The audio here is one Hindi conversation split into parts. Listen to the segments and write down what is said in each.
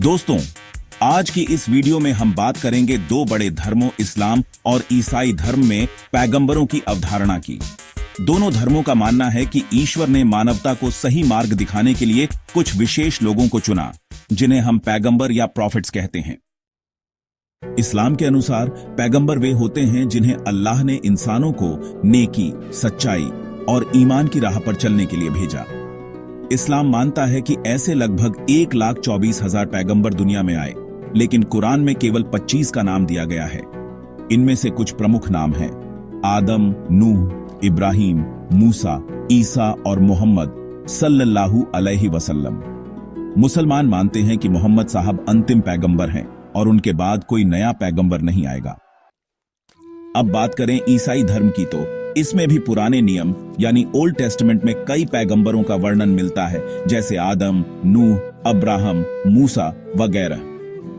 दोस्तों, आज की इस वीडियो में हम बात करेंगे दो बड़े धर्मों इस्लाम और ईसाई धर्म में पैगंबरों की अवधारणा की। दोनों धर्मों का मानना है कि ईश्वर ने मानवता को सही मार्ग दिखाने के लिए कुछ विशेष लोगों को चुना, जिन्हें हम पैगंबर या प्रॉफिट्स कहते हैं। इस्लाम के अनुसार पैगंबर वे होते हैं जिन्हें अल्लाह ने इंसानों को नेकी, सच्चाई और ईमान की राह पर चलने के लिए भेजा। इस्लाम मानता है कि ऐसे लगभग 1,24,000 पैगंबर दुनिया में आए, लेकिन कुरान में केवल 25 का नाम दिया गया है। इनमें से कुछ प्रमुख नाम हैं: आदम, नूह, इब्राहिम, मूसा, ईसा और मोहम्मद सल्लल्लाहु अलैहि वसल्लम। मुसलमान मानते हैं कि मोहम्मद साहब अंतिम पैगंबर हैं और उनके बाद कोई नया पैगंबर नहीं आएगा। अब बात करें ईसाई धर्म की, तो इसमें भी पुराने नियम यानी ओल्ड टेस्टामेंट में कई पैगंबरों का वर्णन मिलता है, जैसे आदम, नूह, अब्राहम, मूसा वगैरह।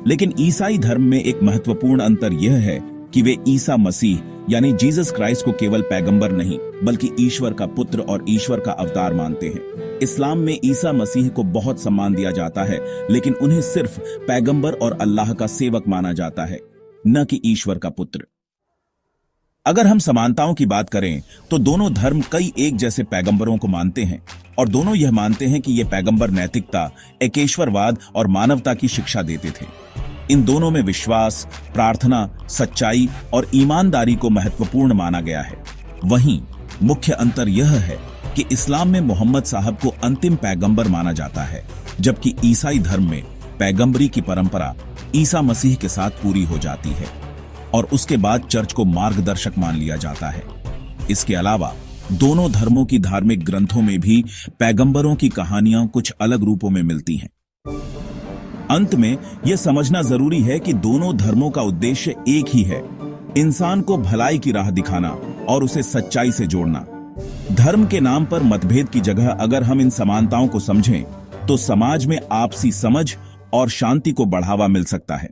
लेकिन ईसाई धर्म में एक महत्वपूर्ण अंतर यह है कि वे ईसा मसीह यानी जीसस क्राइस्ट को केवल पैगंबर नहीं, बल्कि ईश्वर का पुत्र और ईश्वर का अवतार मानते हैं। इस्लाम में ईसा मसीह को बहुत सम्मान दिया जाता है, लेकिन उन्हें सिर्फ पैगंबर और अल्लाह का सेवक माना जाता है, न कि ईश्वर का पुत्र। अगर हम समानताओं की बात करें तो दोनों धर्म कई एक जैसे पैगंबरों को मानते हैं और दोनों यह मानते हैं कि ये पैगंबर नैतिकता, एकेश्वरवाद और मानवता की शिक्षा देते थे। इन दोनों में विश्वास, प्रार्थना, सच्चाई और ईमानदारी को महत्वपूर्ण माना गया है। वहीं मुख्य अंतर यह है कि इस्लाम में मोहम्मद साहब को अंतिम पैगंबर माना जाता है, जबकि ईसाई धर्म में पैगंबरी की परंपरा ईसा मसीह के साथ पूरी हो जाती है और उसके बाद चर्च को मार्गदर्शक मान लिया जाता है। इसके अलावा दोनों धर्मों की धार्मिक ग्रंथों में भी पैगंबरों की कहानियां कुछ अलग रूपों में मिलती हैं। अंत में यह समझना जरूरी है कि दोनों धर्मों का उद्देश्य एक ही है: इंसान को भलाई की राह दिखाना और उसे सच्चाई से जोड़ना। धर्म के नाम पर मतभेद की जगह अगर हम इन समानताओं को समझें तो समाज में आपसी समझ और शांति को बढ़ावा मिल सकता है।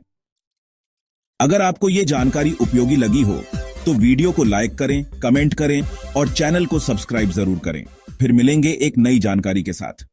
अगर आपको ये जानकारी उपयोगी लगी हो तो वीडियो को लाइक करें, कमेंट करें और चैनल को सब्सक्राइब जरूर करें। फिर मिलेंगे एक नई जानकारी के साथ।